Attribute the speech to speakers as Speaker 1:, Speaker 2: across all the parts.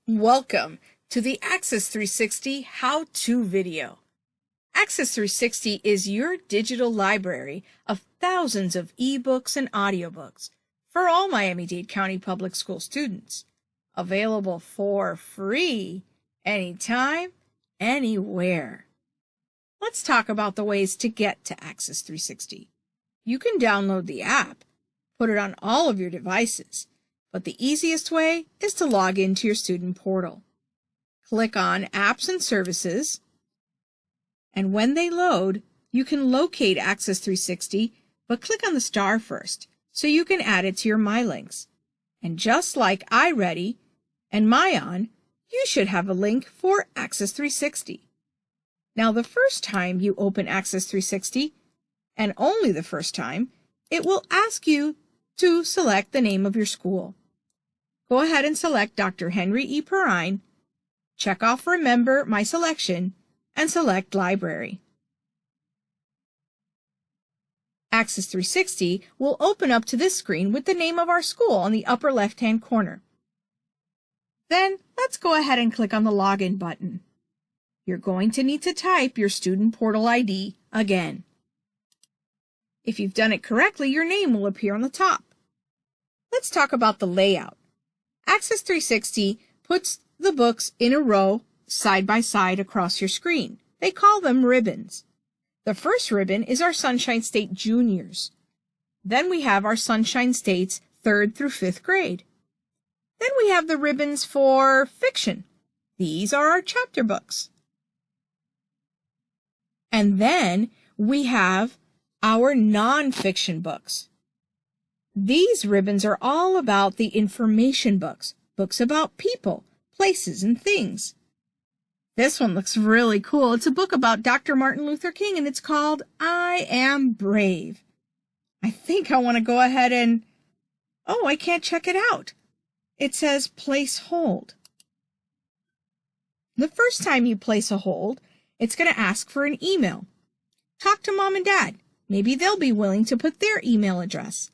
Speaker 1: Welcome to the Axis360 how-to video. Axis360 is your digital library of thousands of ebooks and audiobooks for all Miami-Dade County Public School students. Available for free, anytime, anywhere. Let's talk about the ways to get to Axis360. You can download the app, put it on all of your devices, but the easiest way is to log into your student portal. Click on Apps and Services, and when they load, you can locate Axis360, but click on the star first so you can add it to your My Links. And just like iReady and MyOn, you should have a link for Axis360. Now, the first time you open Axis360, and only the first time, it will ask you to select the name of your school. Go ahead and select Dr. Henry E. Perrine, check off Remember My Selection, and select Library. Axis360 will open up to this screen with the name of our school on the upper left-hand corner. Then let's go ahead and click on the Login button. You're going to need to type your Student Portal ID again. If you've done it correctly, your name will appear on the top. Let's talk about the layout. Axis360 puts the books in a row side by side across your screen. They call them ribbons. The first ribbon is our Sunshine State Juniors. Then we have our Sunshine States 3rd through 5th grade. Then we have the ribbons for fiction. These are our chapter books. And then we have our non-fiction books. These ribbons are all about the information books, books about people, places, and things. This one looks really cool. It's a book about Dr. Martin Luther King, and it's called I Am Brave. I think I want to go ahead and... Oh, I can't check it out. It says place hold. The first time you place a hold, it's going to ask for an email. Talk to Mom and Dad. Maybe they'll be willing to put their email address.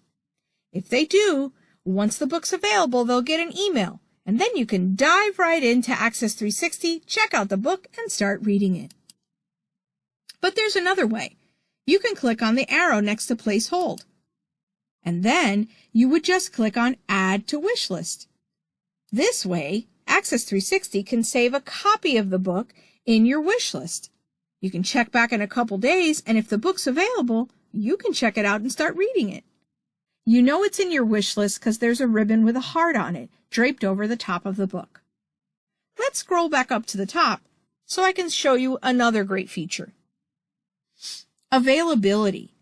Speaker 1: If they do, once the book's available, they'll get an email, and then you can dive right into Axis360, check out the book, and start reading it. But there's another way. You can click on the arrow next to Place Hold, and then you would just click on Add to Wish List. This way, Axis360 can save a copy of the book in your wish list. You can check back in a couple days, and if the book's available, you can check it out and start reading it. You know it's in your wish list because there's a ribbon with a heart on it, draped over the top of the book. Let's scroll back up to the top so I can show you another great feature. Availability.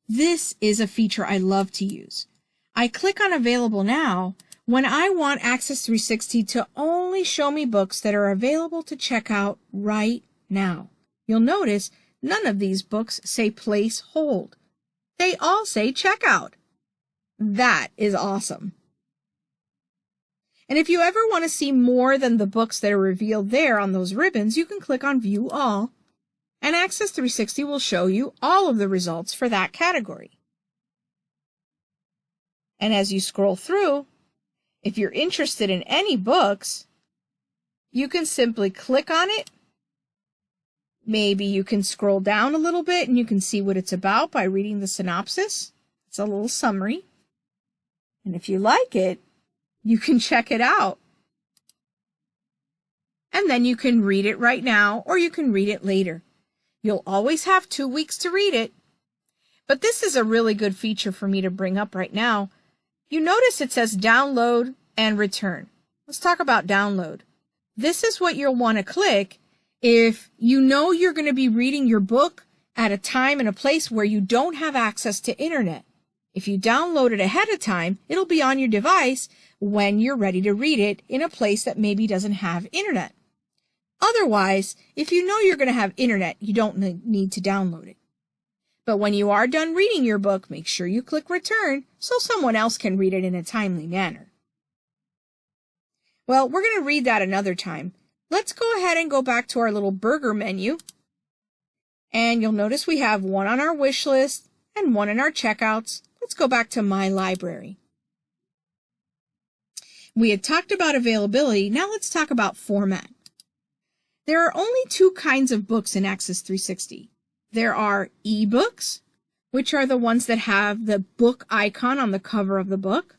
Speaker 1: This is a feature I love to use. I click on Available Now when I want Axis360 to only show me books that are available to check out right now. You'll notice none of these books say Place Hold. They all say Checkout. That is awesome. And if you ever want to see more than the books that are revealed there on those ribbons, you can click on View All, and Axis360 will show you all of the results for that category. And as you scroll through, if you're interested in any books, you can simply click on it. Maybe you can scroll down a little bit and you can see what it's about by reading the synopsis. It's a little summary. And if you like it, you can check it out. And then you can read it right now, or you can read it later. You'll always have 2 weeks to read it. But this is a really good feature for me to bring up right now. You notice it says download and return. Let's talk about download. This is what you'll want to click if you know you're going to be reading your book at a time and a place where you don't have access to internet. If you download it ahead of time, it'll be on your device when you're ready to read it in a place that maybe doesn't have internet. Otherwise, if you know you're going to have internet, you don't need to download it. But when you are done reading your book, make sure you click Return so someone else can read it in a timely manner. Well, we're going to read that another time. Let's go ahead and go back to our little burger menu. And you'll notice we have one on our wish list and one in our checkouts. Let's go back to My Library. We had talked about availability. Now let's talk about format. There are only two kinds of books in Axis 360. There are ebooks, which are the ones that have the book icon on the cover of the book.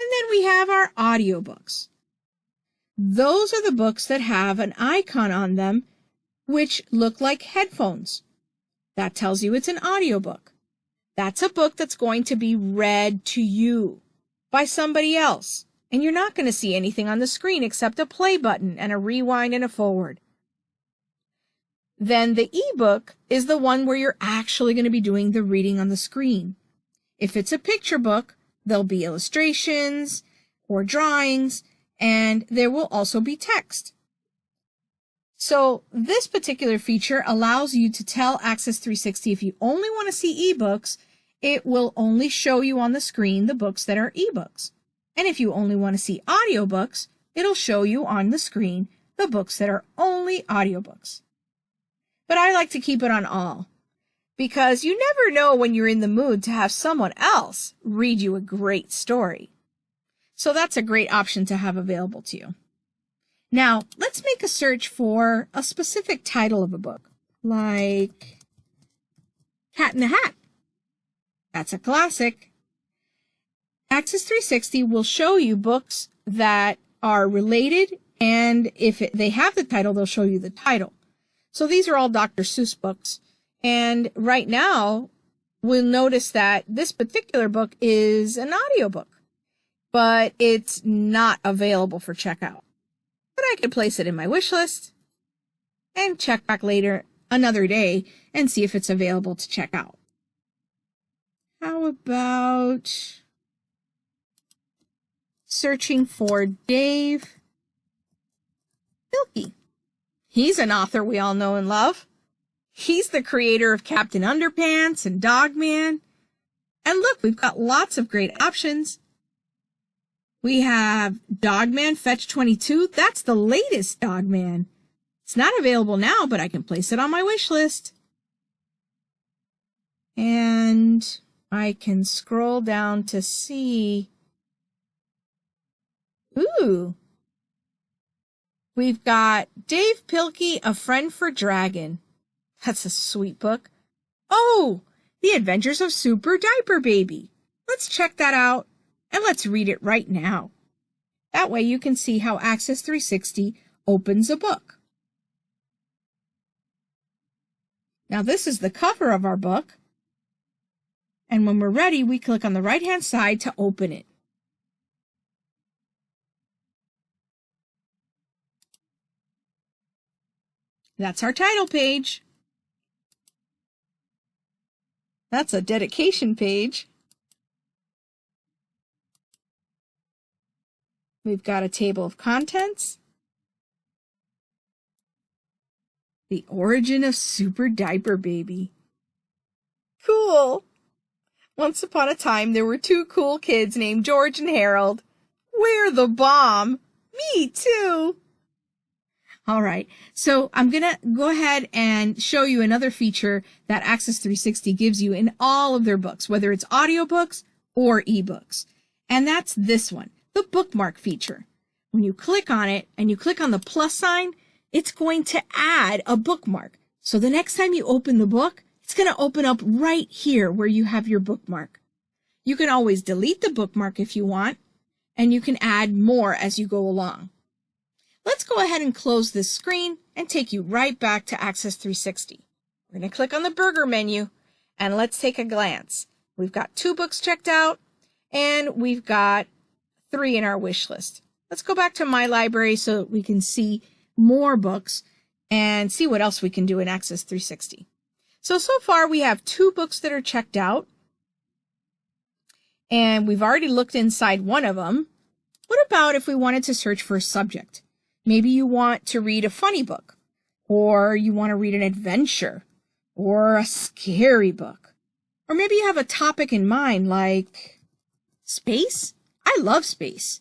Speaker 1: And then we have our audiobooks. Those are the books that have an icon on them which look like headphones. That tells you it's an audiobook. That's a book that's going to be read to you by somebody else. And you're not going to see anything on the screen except a play button and a rewind and a forward. Then the ebook is the one where you're actually going to be doing the reading on the screen. If it's a picture book, there'll be illustrations or drawings, and there will also be text. So this particular feature allows you to tell Axis 360 if you only want to see ebooks, it will only show you on the screen the books that are ebooks. And if you only want to see audiobooks, it'll show you on the screen the books that are only audiobooks. But I like to keep it on all, because you never know when you're in the mood to have someone else read you a great story. So that's a great option to have available to you. Now, let's make a search for a specific title of a book, like Cat in the Hat. That's a classic. Axis 360 will show you books that are related, and if they have the title, they'll show you the title. So these are all Dr. Seuss books. And right now, we'll notice that this particular book is an audiobook, but it's not available for checkout. But I could place it in my wish list and check back later another day and see if it's available to check out. How about searching for Dave Pilkey? He's an author we all know and love. He's the creator of Captain Underpants and Dogman. And look, we've got lots of great options. We have Dogman Fetch 22. That's the latest Dogman. It's not available now, but I can place it on my wish list. And I can scroll down to see. Ooh. We've got Dave Pilkey, A Friend for Dragon. That's a sweet book. Oh, The Adventures of Super Diaper Baby. Let's check that out and let's read it right now. That way you can see how Axis 360 opens a book. Now this is the cover of our book. And when we're ready, we click on the right-hand side to open it. That's our title page. That's a dedication page. We've got a table of contents. The Origin of Super Diaper Baby. Cool. Once upon a time, there were two cool kids named George and Harold. We're the bomb. Me too. All right, so I'm going to go ahead and show you another feature that Axis 360 gives you in all of their books, whether it's audiobooks or ebooks. And that's this one, the Bookmark Feature. When you click on it and you click on the plus sign, it's going to add a bookmark. So the next time you open the book, it's going to open up right here where you have your bookmark. You can always delete the bookmark if you want, and you can add more as you go along. Let's go ahead and close this screen and take you right back to Axis 360. We're going to click on the burger menu and let's take a glance. We've got 2 books checked out and we've got 3 in our wish list. Let's go back to my library so that we can see more books and see what else we can do in Axis 360. So far we have 2 books that are checked out and we've already looked inside one of them. What about if we wanted to search for a subject? Maybe you want to read a funny book, or you want to read an adventure, or a scary book. Or maybe you have a topic in mind like space. I love space.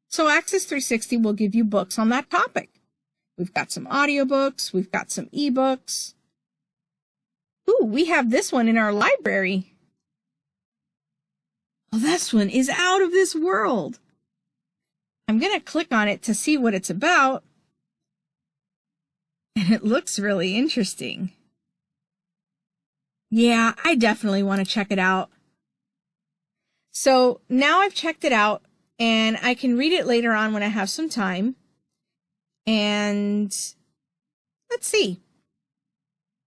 Speaker 1: So Axis 360 will give you books on that topic. We've got some audiobooks, we've got some ebooks. Ooh, we have this one in our library. Oh, this one is out of this world. I'm going to click on it to see what it's about. And it looks really interesting. Yeah, I definitely want to check it out. So now I've checked it out, and I can read it later on when I have some time. And let's see.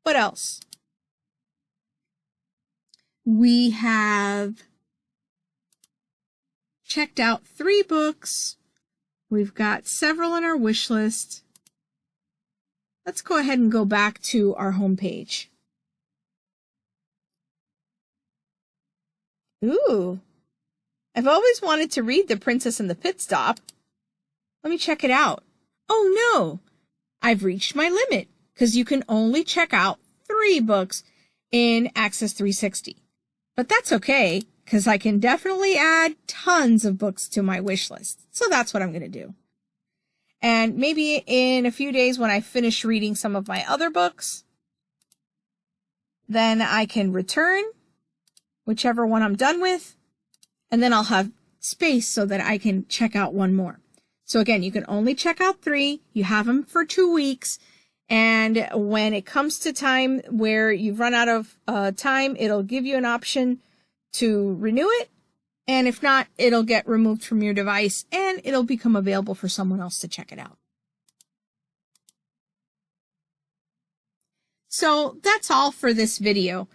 Speaker 1: What else? We have checked out 3 books. We've got several on our wish list. Let's go ahead and go back to our home page. Ooh, I've always wanted to read The Princess and the Pit Stop. Let me check it out. Oh no, I've reached my limit because you can only check out 3 books in Axis360. But that's okay, because I can definitely add tons of books to my wish list. So that's what I'm going to do. And maybe in a few days when I finish reading some of my other books, then I can return whichever one I'm done with, and then I'll have space so that I can check out one more. So again, you can only check out 3. You have them for 2 weeks. And when it comes to time where you've run out of time, it'll give you an option to renew it. And if not, it'll get removed from your device and it'll become available for someone else to check it out. So that's all for this video.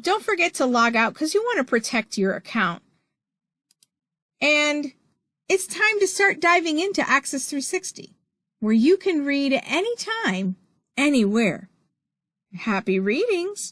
Speaker 1: Don't forget to log out because you want to protect your account. And it's time to start diving into Axis360, where you can read anytime, anywhere. Happy readings!